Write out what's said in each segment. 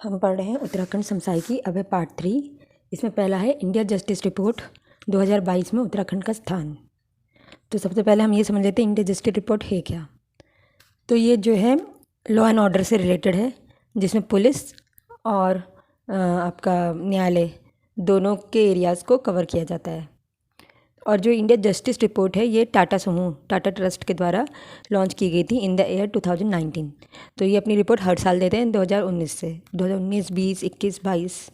हम पढ़ रहे हैं उत्तराखंड समसामयिकी। अब है पार्ट 3। इसमें पहला है इंडिया जस्टिस रिपोर्ट 2022 में उत्तराखंड का स्थान। तो सबसे पहले हम ये समझ लेते हैं इंडिया जस्टिस रिपोर्ट है क्या। तो ये जो है लॉ एंड ऑर्डर से रिलेटेड है, जिसमें पुलिस और आपका न्यायालय दोनों के एरियाज़ को कवर किया जाता है। और जो इंडिया जस्टिस रिपोर्ट है ये टाटा समूह, टाटा ट्रस्ट के द्वारा लॉन्च की गई थी इन द ईयर 2019। तो ये अपनी रिपोर्ट हर साल देते हैं 2019 से 2019, 20, 21, 22।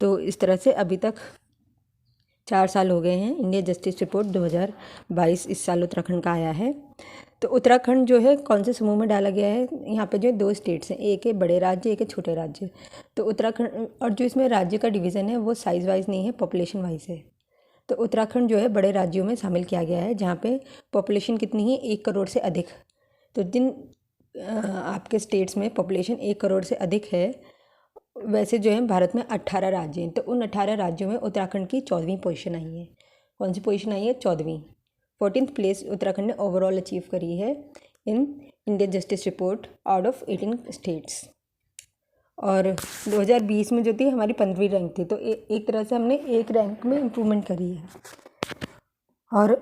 तो इस तरह से अभी तक 4 साल हो गए हैं। इंडिया जस्टिस रिपोर्ट 2022 इस साल उत्तराखंड का आया है। तो उत्तराखंड जो है कौन से समूह में डाला गया है, यहाँ पे जो 2 स्टेट्स हैं, एक है बड़े राज्य, एक है छोटे राज्य। तो उत्तराखंड, और जो इसमें राज्य का डिवीज़न है वो साइज़ वाइज नहीं है, पॉपुलेशन वाइज है। तो उत्तराखंड जो है बड़े राज्यों में शामिल किया गया है, जहाँ पे पॉपुलेशन कितनी है, 1 करोड़ से अधिक। तो जिन आपके स्टेट्स में पॉपुलेशन 1 करोड़ से अधिक है, वैसे जो है भारत में 18 राज्य हैं। तो उन 18 राज्यों में उत्तराखंड की 14वीं पोजीशन आई है। कौन सी पोजीशन आई है? 14वीं, 14th प्लेस उत्तराखंड ने ओवरऑल अचीव करी है in India justice report out of 18 states. और 2020 में जो थी हमारी 15वीं रैंक थी। तो एक तरह से हमने एक रैंक में इम्प्रूवमेंट करी है। और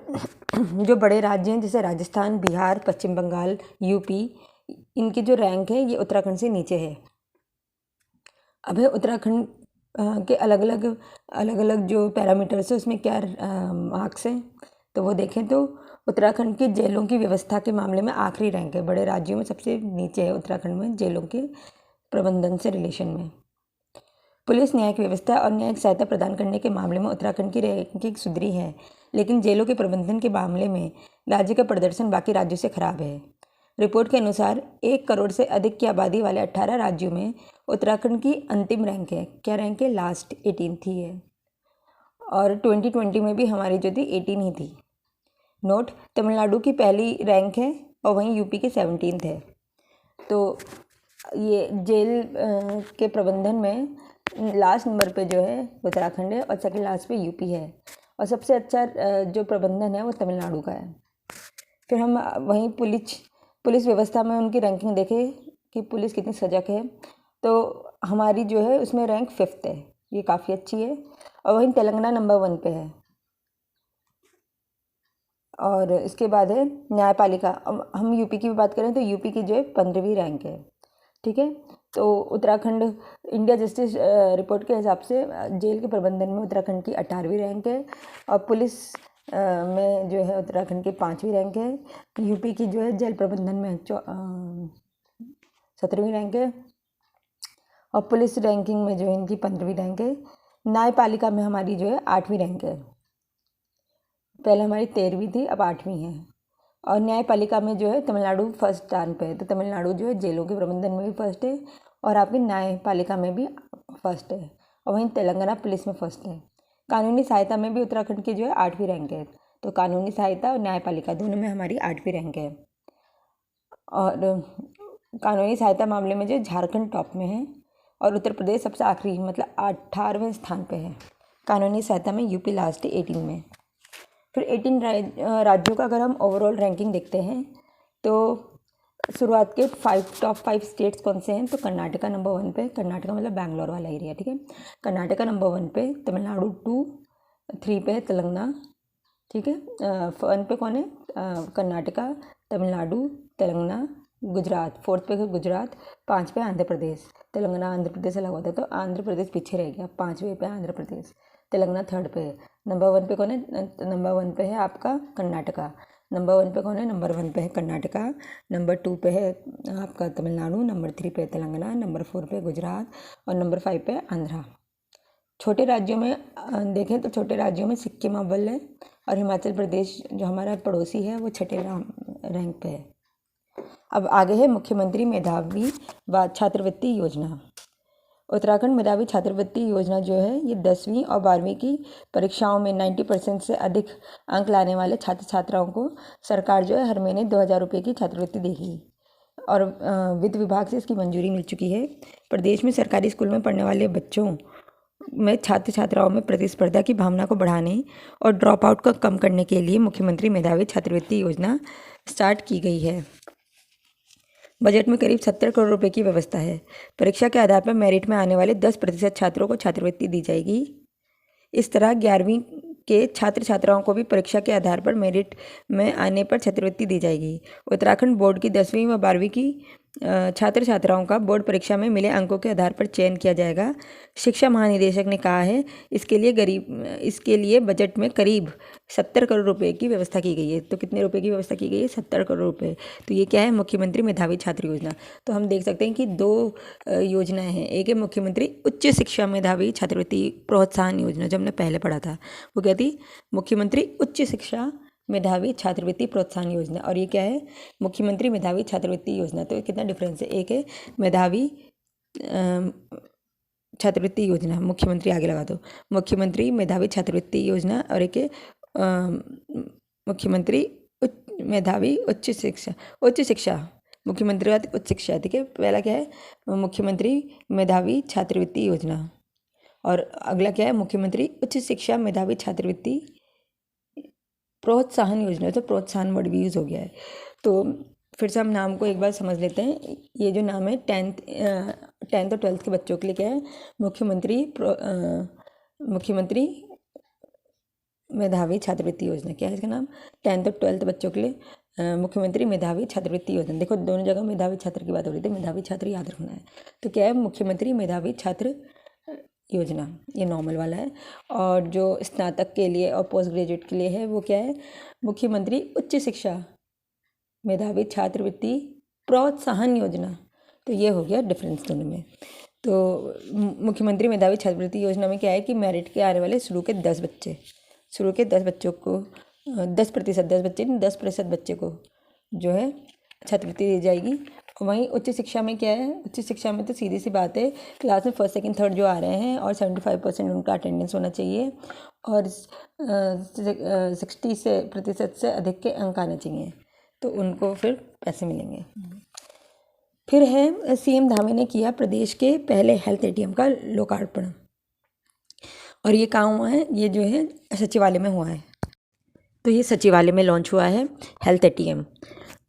जो बड़े राज्य हैं जैसे राजस्थान, बिहार, पश्चिम बंगाल, यूपी, इनकी जो रैंक है ये उत्तराखंड से नीचे है। अब है उत्तराखंड के अलग अलग जो पैरामीटर्स है उसमें क्या मार्क्स हैं, तो वो देखें तो उत्तराखंड की जेलों की व्यवस्था के मामले में आखिरी रैंक है। बड़े राज्यों में सबसे नीचे है उत्तराखंड में जेलों के प्रबंधन से रिलेशन में। पुलिस, न्यायिक व्यवस्था और न्यायिक सहायता प्रदान करने के मामले में उत्तराखंड की रैंकिंग सुधरी है, लेकिन जेलों के प्रबंधन के मामले में राज्य का प्रदर्शन बाकी राज्यों से खराब है। रिपोर्ट के अनुसार 1 करोड़ से अधिक की आबादी वाले 18 राज्यों में उत्तराखंड की अंतिम रैंक है। क्या रैंक है? लास्ट 18th ही है। और 2020 में भी हमारी जो थी 18 ही थी। नोट, तमिलनाडु की पहली रैंक है और वहीं यूपी की 17th है। तो ये जेल के प्रबंधन में लास्ट नंबर पे जो है उत्तराखंड है और सेकंड लास्ट पे यूपी है। और सबसे अच्छा जो प्रबंधन है वो तमिलनाडु का है। फिर हम वहीं पुलिस व्यवस्था में उनकी रैंकिंग देखें कि पुलिस कितनी सजग है, तो हमारी जो है उसमें रैंक 5th है, ये काफ़ी अच्छी है। और वहीं तेलंगाना नंबर 1 पे है। और इसके बाद है न्यायपालिका। अब हम यूपी की भी बात करें तो यूपी की जो है 15वीं रैंक है। ठीक है। तो उत्तराखंड इंडिया जस्टिस रिपोर्ट के हिसाब से जेल के प्रबंधन में उत्तराखंड की 18वीं रैंक है। और पुलिस में जो है उत्तराखंड की 5वीं रैंक है। यूपी की जो है जेल प्रबंधन में 17वीं रैंक है। और पुलिस रैंकिंग में जो है इनकी 15वीं रैंक है। न्यायपालिका में हमारी जो है 8वीं रैंक है। पहले हमारी 13वीं थी, अब 8वीं है। और न्यायपालिका में जो है तमिलनाडु फर्स्ट स्थान पे है। तो तमिलनाडु जो है जेलों के प्रबंधन में भी फर्स्ट है और आपकी न्यायपालिका में भी फर्स्ट है। और वहीं तेलंगाना पुलिस में फर्स्ट है। कानूनी सहायता में भी उत्तराखंड की जो है 8वीं रैंक है। तो कानूनी सहायता और न्यायपालिका दोनों में हमारी 8वीं रैंक है। और कानूनी सहायता मामले में जो झारखंड टॉप में है और उत्तर प्रदेश सबसे आखिरी, मतलब 18वें स्थान पे है। कानूनी सहायता में यूपी लास्ट है 18 में। फिर 18 राज्यों का अगर हम ओवरऑल रैंकिंग देखते हैं तो शुरुआत के टॉप 5 स्टेट्स कौन से हैं, तो कर्नाटका नंबर 1 पे। कर्नाटका मतलब बैंगलोर वाला एरिया। ठीक है। कर्नाटका नंबर 1 पे, तमिलनाडु 2, 3 पे है तेलंगाना। ठीक है। 1 पे कौन है? कर्नाटका, तमिलनाडु, तेलंगाना, गुजरात। 4th पे है गुजरात, 5 पे आंध्र प्रदेश। तेलंगाना आंध्र प्रदेश से लगा होता है तो आंध्र प्रदेश पीछे रह गया। 5वें पे आंध्र प्रदेश, तेलंगाना 3rd पे है। नंबर 1 पे कौन है? नंबर 1 पे है आपका कर्नाटका। नंबर 1 पे कौन है? नंबर 1 पे है कर्नाटका। नंबर 2 पे है आपका तमिलनाडु। नंबर 3 पे तेलंगाना। नंबर 4 पे गुजरात और नंबर 5 पे आंध्रा। छोटे राज्यों में देखें तो छोटे राज्यों में सिक्किम अव्वल है और हिमाचल प्रदेश जो हमारा पड़ोसी है वो 6ठे रैंक पे है। अब आगे है मुख्यमंत्री मेधावी छात्रवृत्ति योजना। उत्तराखंड मेधावी छात्रवृत्ति योजना जो है ये 10वीं और 12वीं की परीक्षाओं में 90% से अधिक अंक लाने वाले छात्र छात्राओं को सरकार जो है हर महीने 2000 रुपये की छात्रवृत्ति देगी। और वित्त विभाग से इसकी मंजूरी मिल चुकी है। प्रदेश में सरकारी स्कूल में पढ़ने वाले बच्चों में छात्र छात्राओं में प्रतिस्पर्धा की भावना को बढ़ाने और ड्रॉप आउट को कम करने के लिए मुख्यमंत्री मेधावी छात्रवृत्ति योजना स्टार्ट की गई है। बजट में करीब 70 करोड़ रुपए की व्यवस्था है। परीक्षा के आधार पर मेरिट में आने वाले 10% छात्रों को छात्रवृत्ति दी जाएगी। इस तरह 11वीं के छात्र छात्राओं को भी परीक्षा के आधार पर मेरिट में आने पर छात्रवृत्ति दी जाएगी। उत्तराखंड बोर्ड की 10वीं व 12वीं की छात्र छात्राओं का बोर्ड परीक्षा में मिले अंकों के आधार पर चयन किया जाएगा। शिक्षा महानिदेशक ने कहा है इसके लिए बजट में करीब 70 करोड़ रुपए की व्यवस्था की गई है। तो कितने रुपए की व्यवस्था की गई है? 70 करोड़ रुपए। तो ये क्या है? मुख्यमंत्री मेधावी छात्र योजना। तो हम देख सकते हैं कि दो योजनाएं हैं। एक है मुख्यमंत्री उच्च शिक्षा मेधावी छात्रवृत्ति प्रोत्साहन योजना, जो हमने पहले पढ़ा था। वो क्या थी? मुख्यमंत्री उच्च शिक्षा मेधावी छात्रवृत्ति प्रोत्साहन योजना। और ये क्या है? मुख्यमंत्री मेधावी छात्रवृत्ति योजना। तो कितना डिफरेंस है? एक है मेधावी छात्रवृत्ति योजना, मुख्यमंत्री आगे लगा दो, मुख्यमंत्री मेधावी छात्रवृत्ति योजना, और एक है मुख्यमंत्री मेधावी उच्च शिक्षा, मुख्यमंत्री उच्च शिक्षा। ठीक है, पहला क्या है? मुख्यमंत्री मेधावी छात्रवृत्ति योजना, और अगला क्या है? मुख्यमंत्री उच्च शिक्षा मेधावी छात्रवृत्ति प्रोत्साहन योजना। तो प्रोत्साहन वर्ड भी यूज़ हो गया है। तो फिर से हम नाम को एक बार समझ लेते हैं। ये जो नाम है 10th और 12th के बच्चों के लिए क्या है? मुख्यमंत्री मेधावी छात्रवृत्ति योजना। क्या है इसका नाम? 10th और 12th बच्चों के लिए मुख्यमंत्री मेधावी छात्रवृत्ति योजना। देखो दोनों जगह मेधावी छात्र की बात हो रही थी, मेधावी छात्र याद रखना है। तो क्या है? मुख्यमंत्री मेधावी छात्र योजना, ये नॉर्मल वाला है। और जो स्नातक के लिए और पोस्ट ग्रेजुएट के लिए है वो क्या है? मुख्यमंत्री उच्च शिक्षा मेधावी छात्रवृत्ति प्रोत्साहन योजना। तो ये हो गया डिफरेंस दोनों में। तो मुख्यमंत्री मेधावी छात्रवृत्ति योजना में क्या है कि मेरिट के आने वाले शुरू के 10 बच्चों को 10% बच्चे को जो है छात्रवृत्ति दी जाएगी। वहीं उच्च शिक्षा में क्या है? उच्च शिक्षा में तो सीधी सी बात है, क्लास में फर्स्ट सेकंड थर्ड जो आ रहे हैं और 75% उनका अटेंडेंस होना चाहिए और 60% से अधिक के अंक आने चाहिए, तो उनको फिर पैसे मिलेंगे। फिर है सीएम धामी ने किया प्रदेश के पहले हेल्थ एटीएम का लोकार्पण, और ये कहाँ हुआ है? ये जो है सचिवालय में हुआ है। तो ये सचिवालय में लॉन्च हुआ है हेल्थ एटीएम।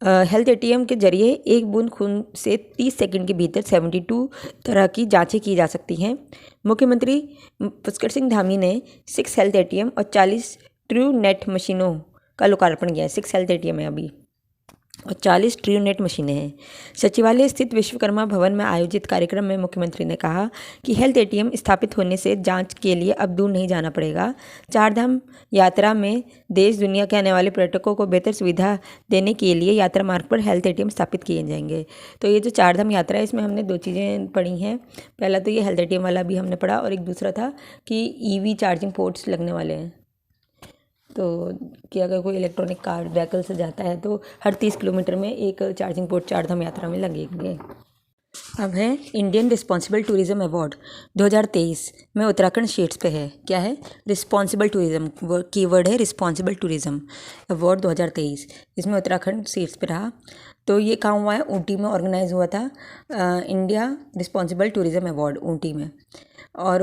हेल्थ एटीएम के जरिए एक बूंद खून से 30 सेकंड के भीतर 72 तरह की जांचें की जा सकती हैं। मुख्यमंत्री पुष्कर सिंह धामी ने 6 हेल्थ एटीएम और 40 ट्रू नेट मशीनों का लोकार्पण किया है। 6 हेल्थ एटीएम है अभी और 40 ट्रू नेट मशीनें हैं। सचिवालय स्थित विश्वकर्मा भवन में आयोजित कार्यक्रम में मुख्यमंत्री ने कहा कि हेल्थ एटीएम स्थापित होने से जांच के लिए अब दूर नहीं जाना पड़ेगा। चारधाम यात्रा में देश दुनिया के आने वाले पर्यटकों को बेहतर सुविधा देने के लिए यात्रा मार्ग पर हेल्थ एटीएम स्थापित किए जाएंगे। तो ये जो चारधाम यात्रा है इसमें हमने 2 चीज़ें पढ़ी हैं। पहला तो ये हेल्थ एटीएम वाला भी हमने पढ़ा, और एक दूसरा था कि ईवी चार्जिंग पोर्ट्स लगने वाले हैं। तो कि अगर कोई इलेक्ट्रॉनिक कार व्हीकल से जाता है तो हर 30 किलोमीटर में एक चार्जिंग पोर्ट चारधाम यात्रा में लगेंगे। अब है इंडियन रिस्पॉन्सिबल टूरिज़्म अवार्ड 2023 में उत्तराखंड स्टेट्स पे है। क्या है? रिस्पॉन्सिबल टूरिज़्म, कीवर्ड है रिस्पॉन्सिबल टूरिज़्म अवार्ड 2023। इसमें उत्तराखंड स्टेट्स पे रहा। तो ये कहाँ हुआ है? ऊटी में ऑर्गेनाइज हुआ था India responsible tourism award Ooty में। और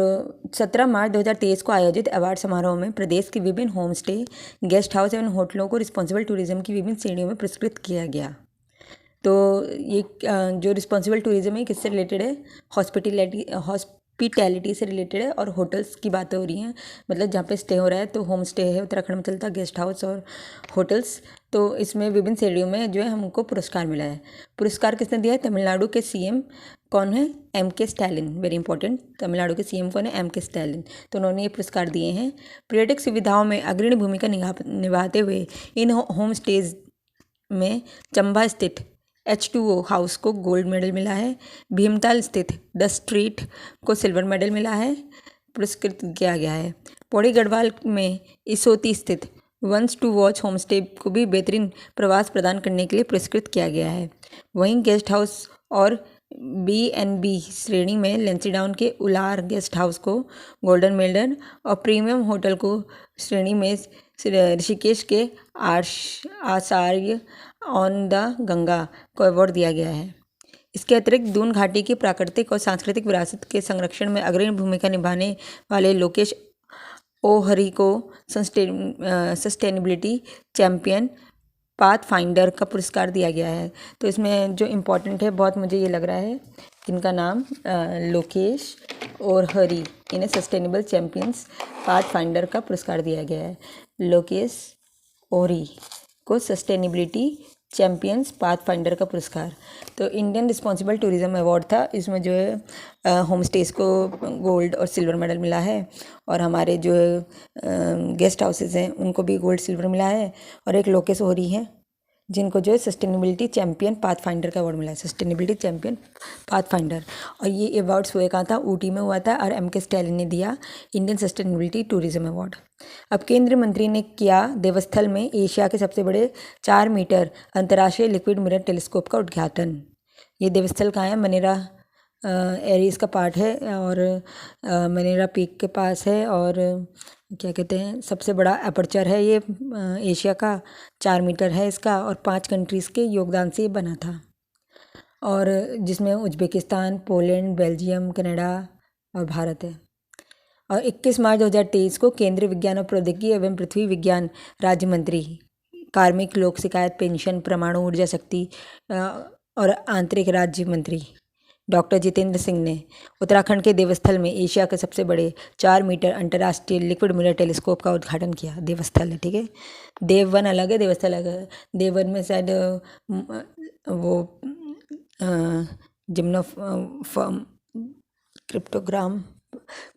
17 मार्च 2023 को आयोजित अवार्ड समारोह में प्रदेश के विभिन्न होम स्टे, गेस्ट हाउस एवं होटलों को रिस्पॉन्सिबल टूरिज़्म की विभिन्न श्रेणियों में पुरस्कृत किया गया। तो ये जो रिस्पॉन्सिबल टूरिज़्म है किससे रिलेटेड है? हॉस्पिटैलिटी से रिलेटेड है, और होटल्स की बातें हो रही हैं, मतलब जहाँ पे स्टे हो रहा है। तो होम स्टे है उत्तराखंड में चलता, गेस्ट हाउस और होटल्स। तो इसमें विभिन्न श्रेणियों में जो है हमको पुरस्कार मिला है। पुरस्कार किसने दिया है? तमिलनाडु के सीएम कौन है? MK. Stalin. Very important, Tamil Nadu के सीएम कौन है? एम.के. स्टैलिन। तो उन्होंने ये पुरस्कार दिए हैं। पर्यटक सुविधाओं में अग्रणी भूमिका निभाते हुए इन होम स्टेज में चंबा स्थित H2O हाउस को गोल्ड मेडल मिला है। भीमताल स्थित द स्ट्रीट को सिल्वर मेडल मिला है, पुरस्कृत किया गया है। पौड़ी गढ़वाल में इसोती स्थित ones to watch home stay को भी बेहतरीन प्रवास प्रदान करने के लिए पुरस्कृत किया गया है। वहीं गेस्ट हाउस और B&B श्रेणी में लेंसीडाउन के उलार गेस्ट हाउस को गोल्डन मेडल और प्रीमियम होटल को श्रेणी में ऋषिकेश के आचार्य ऑन द गंगा को अवार्ड दिया गया है। इसके अतिरिक्त दून घाटी की प्राकृतिक और सांस्कृतिक विरासत के संरक्षण में अग्रणी भूमिका निभाने वाले लोकेश ओहरी को सस्टेनेबिलिटी चैंपियन पाथ फाइंडर का पुरस्कार दिया गया है। तो इसमें जो इम्पोर्टेंट है बहुत, मुझे ये लग रहा है कि इनका नाम लोकेश और हरी, इन्हें सस्टेनेबल चैम्पियंस पाथ फाइंडर का पुरस्कार दिया गया है। लोकेश ओरी को सस्टेनेबिलिटी चैम्पियंस पाथ फाइंडर का पुरस्कार। तो इंडियन रिस्पॉन्सिबल टूरिज्म अवार्ड था, इसमें जो है होम स्टेज को गोल्ड और सिल्वर मेडल मिला है, और हमारे जो गेस्ट हाउसेज हैं उनको भी गोल्ड सिल्वर मिला है, और एक लोकेश ओरी हैं जिनको जो है सस्टेनेबिलिटी चैम्पियन पाथ फाइंडर का अवार्ड मिला है, सस्टेनेबिलिटी चैम्पियन पाथ फाइंडर। और ये अवार्ड्स हुए कहाँ था, ऊटी में हुआ था, और M.K. स्टैलिन ने दिया इंडियन सस्टेनेबिलिटी टूरिज्म अवार्ड। अब केंद्रीय मंत्री ने किया देवस्थल में एशिया के सबसे बड़े 4 मीटर अंतर्राष्ट्रीय लिक्विड मिरर टेलीस्कोप का उद्घाटन। ये देवस्थल कहाँ है, मनेरा एरीज का पार्ट है, और मनेरा पीक के पास है, और क्या कहते हैं, सबसे बड़ा अपर्चर है ये एशिया का, 4 मीटर है इसका, और 5 कंट्रीज़ के योगदान से ये बना था, और जिसमें उज्बेकिस्तान, पोलैंड, बेल्जियम, कनाडा और भारत है। और 21 मार्च 2023 को केंद्रीय विज्ञान और प्रौद्योगिकी एवं पृथ्वी विज्ञान राज्य मंत्री, कार्मिक, लोक शिकायत, पेंशन, परमाणु ऊर्जा शक्ति और आंतरिक राज्य मंत्री डॉक्टर जितेंद्र सिंह ने उत्तराखंड के देवस्थल में एशिया के सबसे बड़े 4 मीटर अंतर्राष्ट्रीय लिक्विड मिरर टेलीस्कोप का उद्घाटन किया। देवस्थल है, ठीक है, देव वन अलग है, देवस्थल अलग है। देव वन में शायद वो जिम्नो क्रिप्टोग्राम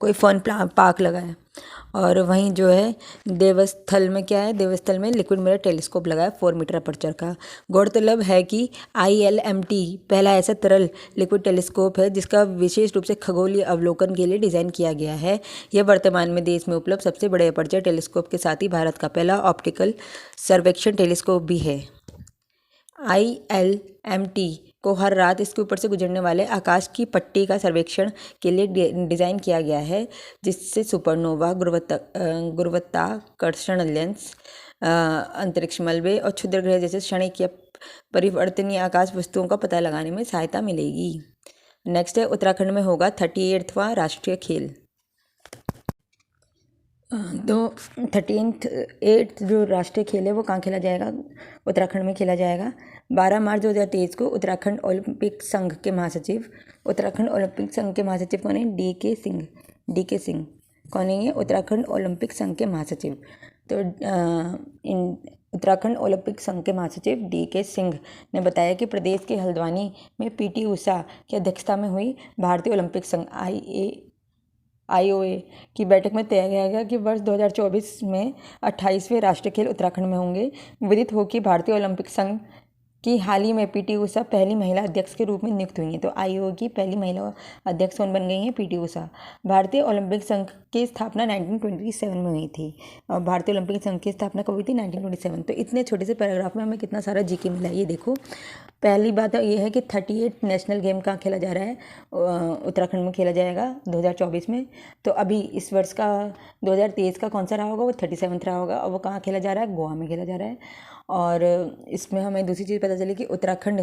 कोई फन पार्क लगा है, और वहीं जो है देवस्थल में क्या है, देवस्थल में लिक्विड मिरर टेलीस्कोप लगा है 4 मीटर अपर्चर का। गौरतलब है कि ILMT पहला ऐसा तरल लिक्विड टेलीस्कोप है जिसका विशेष रूप से खगोलीय अवलोकन के लिए डिज़ाइन किया गया है। यह वर्तमान में देश में उपलब्ध सबसे बड़े अपर्चर टेलीस्कोप के साथ ही भारत का पहला ऑप्टिकल सर्वेक्षण टेलीस्कोप भी है। ILMT को हर रात इसके ऊपर से गुजरने वाले आकाश की पट्टी का सर्वेक्षण के लिए डिज़ाइन किया गया है, जिससे सुपरनोवा, गुरुत्वाकर्षण लेंस, अंतरिक्ष मलबे और क्षुद्र ग्रह जैसे क्षणिक या परिवर्तनीय आकाश वस्तुओं का पता लगाने में सहायता मिलेगी। नेक्स्ट है, उत्तराखंड में होगा 38वां राष्ट्रीय खेल। तो 38 जो राष्ट्रीय खेल है वो कहाँ खेला जाएगा, उत्तराखंड में खेला जाएगा। 12 मार्च 2023 को उत्तराखंड ओलंपिक संघ के महासचिव, उत्तराखंड ओलंपिक संघ के महासचिव कौन है, DK सिंह कौन है, ये उत्तराखंड ओलंपिक संघ के महासचिव। तो उत्तराखंड ओलंपिक संघ के महासचिव DK सिंह ने बताया कि प्रदेश के हल्द्वानी में PT उषा की अध्यक्षता में हुई भारतीय ओलंपिक संघ IOA की बैठक में तय किया गया कि वर्ष 2024 में 28वें राष्ट्रीय खेल उत्तराखंड में होंगे। विदित हो कि भारतीय ओलंपिक संघ की हाल ही में PT उषा पहली महिला अध्यक्ष के रूप में नियुक्त हुई हैं। तो IOA की पहली महिला अध्यक्ष कौन बन गई हैं, PT उषा। भारतीय ओलंपिक संघ की स्थापना 1927 में हुई थी, और भारतीय ओलंपिक संघ की स्थापना कब हुई थी, 1927। तो इतने छोटे से पैराग्राफ में हमें कितना सारा GK मिला है, ये देखो। पहली बात ये है कि 38 नेशनल गेम कहाँ खेला जा रहा है, उत्तराखंड में खेला जाएगा 2024 में। तो अभी इस वर्ष का 2023 का कौन सा रहा होगा, वो 37 रहा होगा, और वो कहाँ खेला जा रहा है, गोवा में खेला जा रहा है। और इसमें हमें दूसरी चीज़ पता चली कि उत्तराखंड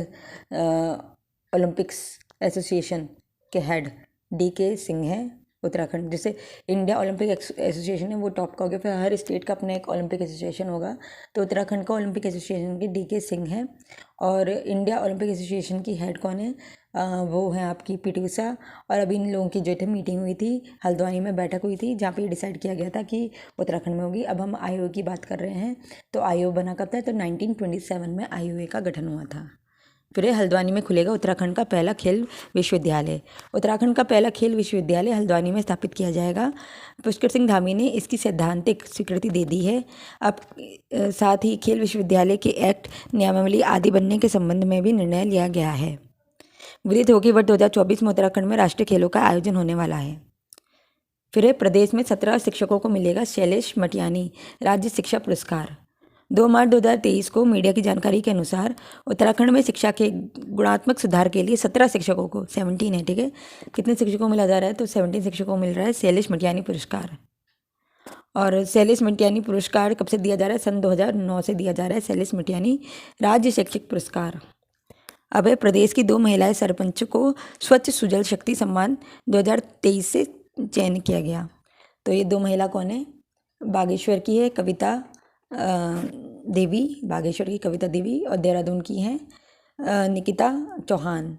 ओलंपिक्स एसोसिएशन के हेड DK सिंह हैं उत्तराखंड, जैसे इंडिया ओलंपिक एसोसिएशन है वो टॉप का हो गया, फिर हर स्टेट का अपना एक ओलंपिक एसोसिएशन होगा। तो उत्तराखंड का ओलंपिक एसोसिएशन के DK सिंह हैं, और इंडिया ओलंपिक एसोसिएशन की हेड कौन है, वो हैं आपकी PT उषा। और अभी इन लोगों की जो थे मीटिंग हुई थी, हल्द्वानी में बैठक हुई थी, जहाँ पे ये डिसाइड किया गया था कि उत्तराखंड में होगी। अब हम IOA की बात कर रहे हैं, तो IOA बना कब था, तो 1927 में IOA का गठन हुआ था। फिर हल्द्वानी में खुलेगा उत्तराखंड का पहला खेल विश्वविद्यालय। उत्तराखंड का पहला खेल विश्वविद्यालय हल्द्वानी में स्थापित किया जाएगा। पुष्कर सिंह धामी ने इसकी सैद्धांतिक स्वीकृति दे दी है। अब साथ ही खेल विश्वविद्यालय के एक्ट, नियमावली आदि बनने के संबंध में भी निर्णय लिया गया है। विदित होगी वर्ष 2024 में उत्तराखंड में राष्ट्रीय खेलों का आयोजन होने वाला है। फिर प्रदेश में 17 शिक्षकों को मिलेगा शैलेश मटियानी राज्य शिक्षा पुरस्कार। 2 मार्च 2023 को मीडिया की जानकारी के अनुसार उत्तराखंड में शिक्षा के गुणात्मक सुधार के लिए 17 शिक्षकों को, 17 है, ठीक है, कितने शिक्षकों को मिला जा रहा है, तो 17 शिक्षकों को मिल रहा है शैलेश मटियानी पुरस्कार। और शैलेश मटियानी पुरस्कार कब से दिया जा रहा है, सन 2009 से दिया जा रहा है शैलेश मटियानी राज्य शैक्षिक पुरस्कार। अब प्रदेश की 2 महिलाएं सरपंच को स्वच्छ सुजल शक्ति सम्मान 2023 से चयन किया गया। तो ये 2 महिला कौन है, बागेश्वर की है कविता देवी, बागेश्वर की कविता देवी, और देहरादून की हैं निकिता चौहान।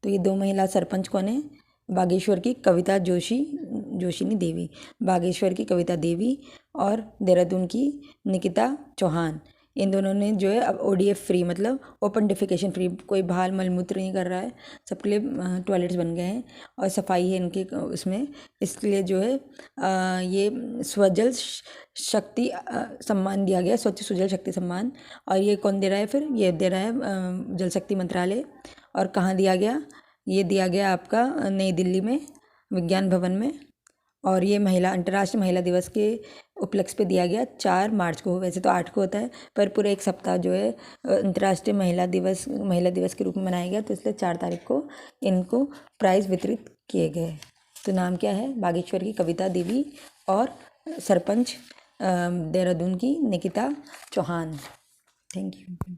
तो ये 2 महिला सरपंच कौन है? बागेश्वर की कविता जोशिनी देवी, बागेश्वर की कविता देवी और देहरादून की निकिता चौहान। इन दोनों ने जो है अब ODF फ्री, मतलब ओपन डिफिकेशन फ्री, कोई बाहर मलमूत्र नहीं कर रहा है, सबके लिए टॉयलेट्स बन गए हैं और सफाई है इनके उसमें। इसलिए जो है ये स्वजल शक्ति सम्मान दिया गया, स्वच्छ सुजल शक्ति सम्मान। और ये कौन दे रहा है? फिर ये दे रहा है जल शक्ति मंत्रालय। और कहाँ दिया गया? ये दिया गया आपका नई दिल्ली में, विज्ञान भवन में। और ये अंतर्राष्ट्रीय महिला दिवस के उपलक्ष्य पे दिया गया 4 मार्च को। वैसे तो 8 को होता है, पर पूरे एक सप्ताह जो है अंतर्राष्ट्रीय महिला दिवस के रूप में मनाया गया, तो इसलिए 4 तारीख को इनको प्राइज़ वितरित किए गए। तो नाम क्या है? बागेश्वर की कविता देवी और सरपंच देहरादून की निकिता चौहान। Thank you.